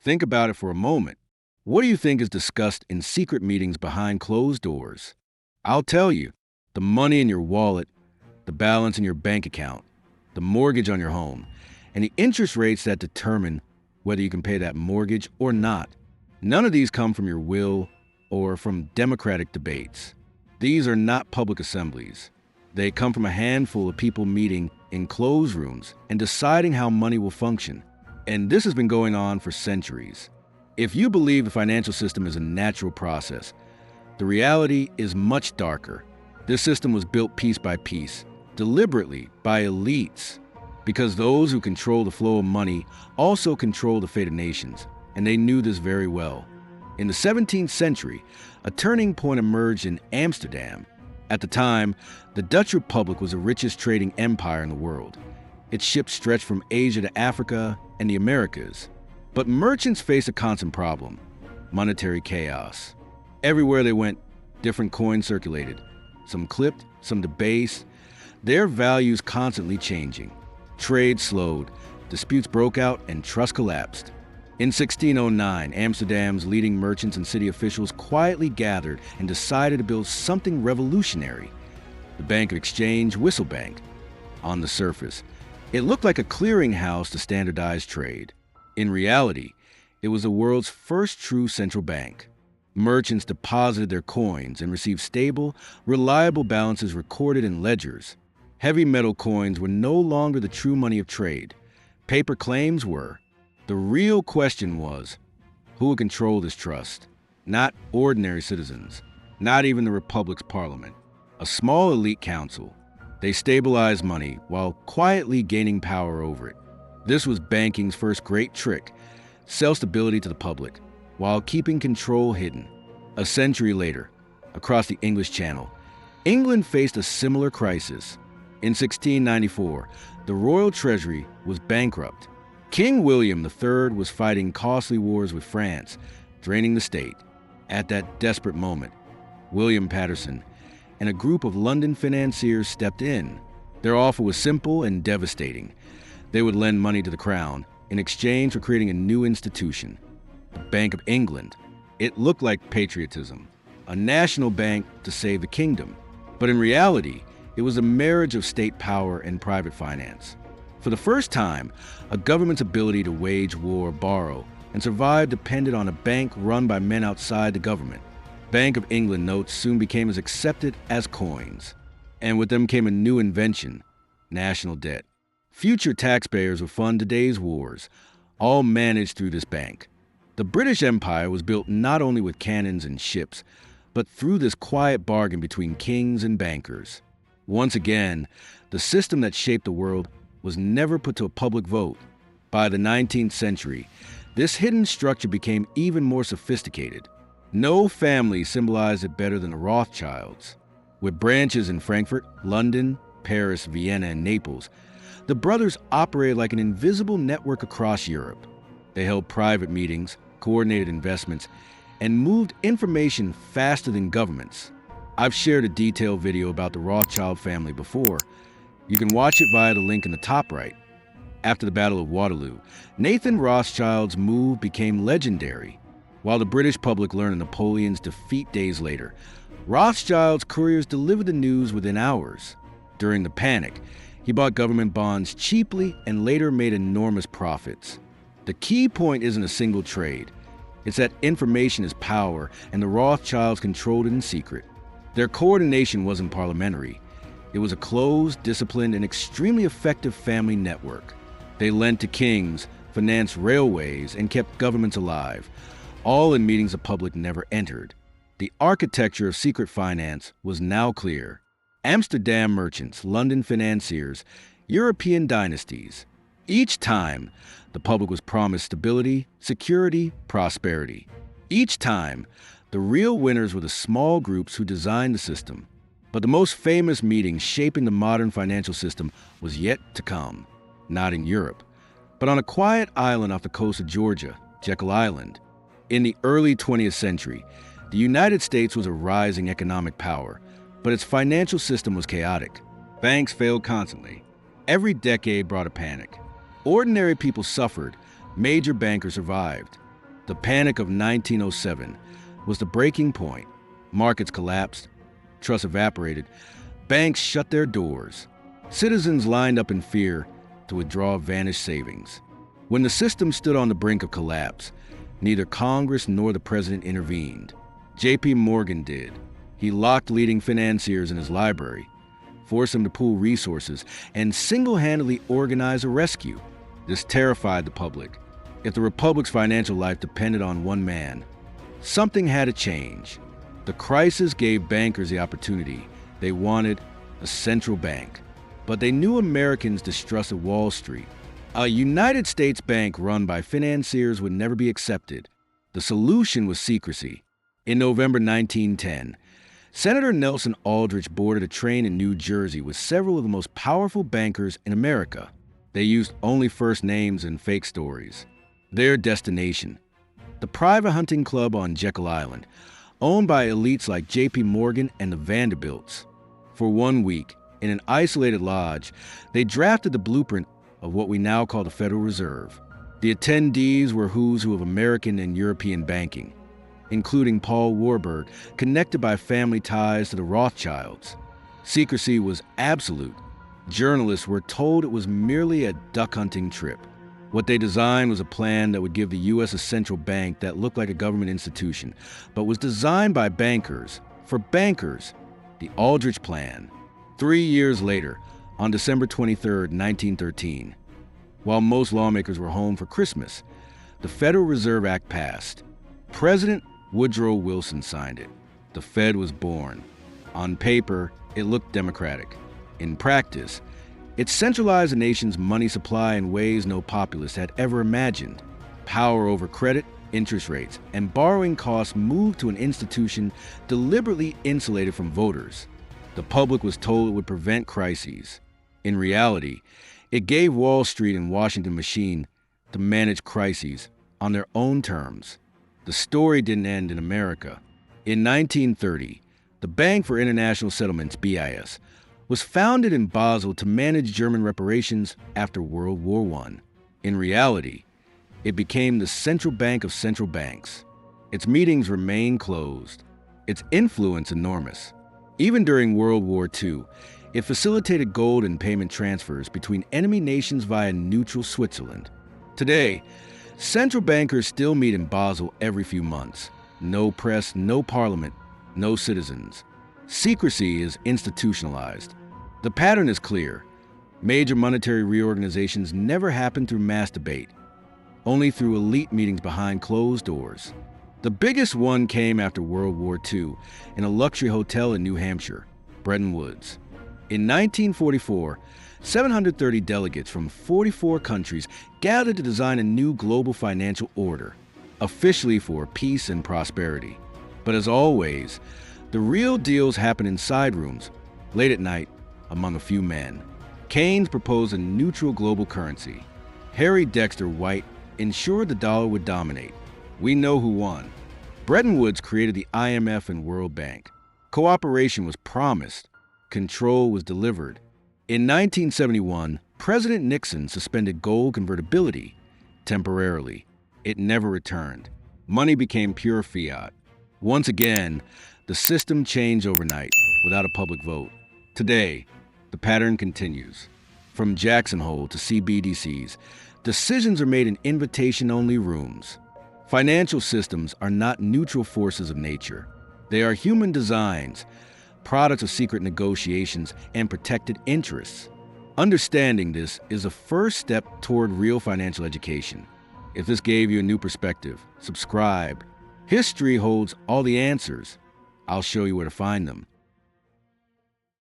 Think about it for a moment. What do you think is discussed in secret meetings behind closed doors? I'll tell you, the money in your wallet, the balance in your bank account, the mortgage on your home, and the interest rates that determine whether you can pay that mortgage or not. None of these come from your will or from democratic debates. These are not public assemblies. They come from a handful of people meeting in closed rooms and deciding how money will function. And this has been going on for centuries. If you believe the financial system is a natural process, the reality is much darker. This system was built piece by piece, deliberately by elites, because those who control the flow of money also control the fate of nations, and they knew this very well. In the 17th century, a turning point emerged in Amsterdam. At the time, the Dutch Republic was the richest trading empire in the world. Its ships stretched from Asia to Africa and the Americas. But merchants faced a constant problem: monetary chaos. Everywhere they went, different coins circulated, some clipped, some debased, their values constantly changing. Trade slowed, disputes broke out, and trust collapsed. In 1609, Amsterdam's leading merchants and city officials quietly gathered and decided to build something revolutionary: the Bank of Exchange Whistle Bank. On the surface, it looked like a clearinghouse to standardize trade. In reality, it was the world's first true central bank. Merchants deposited their coins and received stable, reliable balances recorded in ledgers. Heavy metal coins were no longer the true money of trade. Paper claims were. The real question was, who would control this trust? Not ordinary citizens, not even the Republic's parliament. A small elite council. They stabilized money while quietly gaining power over it. This was banking's first great trick: sell stability to the public, while keeping control hidden. A century later, across the English Channel, England faced a similar crisis. In 1694, the royal treasury was bankrupt. King William III was fighting costly wars with France, draining the state. At that desperate moment, William Paterson and a group of London financiers stepped in. Their offer was simple and devastating. They would lend money to the crown in exchange for creating a new institution, the Bank of England. It looked like patriotism, a national bank to save the kingdom. But in reality, it was a marriage of state power and private finance. For the first time, a government's ability to wage war, borrow, and survive depended on a bank run by men outside the government. Bank of England notes soon became as accepted as coins. And with them came a new invention: national debt. Future taxpayers would fund today's wars, all managed through this bank. The British Empire was built not only with cannons and ships, but through this quiet bargain between kings and bankers. Once again, the system that shaped the world was never put to a public vote. By the 19th century, this hidden structure became even more sophisticated. No family symbolized it better than the Rothschilds. With branches in Frankfurt, London, Paris, Vienna, and Naples, the brothers operated like an invisible network across Europe. They held private meetings, coordinated investments, and moved information faster than governments. I've shared a detailed video about the Rothschild family before. You can watch it via the link in the top right. After the Battle of Waterloo, Nathan Rothschild's move became legendary. While the British public learned of Napoleon's defeat days later, Rothschild's couriers delivered the news within hours. During the panic, he bought government bonds cheaply and later made enormous profits. The key point isn't a single trade. It's that information is power, and the Rothschilds controlled it in secret. Their coordination wasn't parliamentary. It was a closed, disciplined, and extremely effective family network. They lent to kings, financed railways, and kept governments alive, all in meetings the public never entered. The architecture of secret finance was now clear. Amsterdam merchants, London financiers, European dynasties. Each time, the public was promised stability, security, prosperity. Each time, the real winners were the small groups who designed the system. But the most famous meeting shaping the modern financial system was yet to come. Not in Europe, but on a quiet island off the coast of Georgia, Jekyll Island. In the early 20th century, the United States was a rising economic power, but its financial system was chaotic. Banks failed constantly. Every decade brought a panic. Ordinary people suffered. Major bankers survived. The Panic of 1907 was the breaking point. Markets collapsed, trust evaporated, banks shut their doors. Citizens lined up in fear to withdraw vanished savings. When the system stood on the brink of collapse, neither Congress nor the president intervened. J.P. Morgan did. He locked leading financiers in his library, forced them to pool resources, and single-handedly organize a rescue. This terrified the public. If the Republic's financial life depended on one man, something had to change. The crisis gave bankers the opportunity. They wanted a central bank. But they knew Americans distrusted Wall Street. A United States bank run by financiers would never be accepted. The solution was secrecy. In November 1910, Senator Nelson Aldrich boarded a train in New Jersey with several of the most powerful bankers in America. They used only first names and fake stories. Their destination, the private hunting club on Jekyll Island, owned by elites like J.P. Morgan and the Vanderbilts. For 1 week, in an isolated lodge, they drafted the blueprint of what we now call the Federal Reserve. The attendees were who's who of American and European banking, including Paul Warburg, connected by family ties to the Rothschilds. Secrecy was absolute. Journalists were told it was merely a duck-hunting trip. What they designed was a plan that would give the U.S. a central bank that looked like a government institution, but was designed by bankers, for bankers, the Aldrich Plan. 3 years later, on December 23, 1913, while most lawmakers were home for Christmas, the Federal Reserve Act passed. President Woodrow Wilson signed it. The Fed was born. On paper, it looked democratic. In practice, it centralized the nation's money supply in ways no populist had ever imagined. Power over credit, interest rates, and borrowing costs moved to an institution deliberately insulated from voters. The public was told it would prevent crises. In reality, it gave Wall Street and Washington machine to manage crises on their own terms. The story didn't end in America. In 1930, the Bank for International Settlements, BIS, was founded in Basel to manage German reparations after World War I. In reality, it became the central bank of central banks. Its meetings remained closed. Its influence enormous. Even during World War II, it facilitated gold and payment transfers between enemy nations via neutral Switzerland. Today, central bankers still meet in Basel every few months. No press, no parliament, no citizens. Secrecy is institutionalized. The pattern is clear. Major monetary reorganizations never happen through mass debate, only through elite meetings behind closed doors. The biggest one came after World War II in a luxury hotel in New Hampshire, Bretton Woods. In 1944, 730 delegates from 44 countries gathered to design a new global financial order, officially for peace and prosperity. But as always, the real deals happen in side rooms, late at night, among a few men. Keynes proposed a neutral global currency. Harry Dexter White ensured the dollar would dominate. We know who won. Bretton Woods created the IMF and World Bank. Cooperation was promised. Control was delivered. In 1971, President Nixon suspended gold convertibility temporarily. It never returned. Money became pure fiat. Once again, the system changed overnight without a public vote. Today, the pattern continues. From Jackson Hole to CBDCs, decisions are made in invitation-only rooms. Financial systems are not neutral forces of nature. They are human designs, products of secret negotiations and protected interests. Understanding this is a first step toward real financial education. If this gave you a new perspective, subscribe. History holds all the answers. I'll show you where to find them.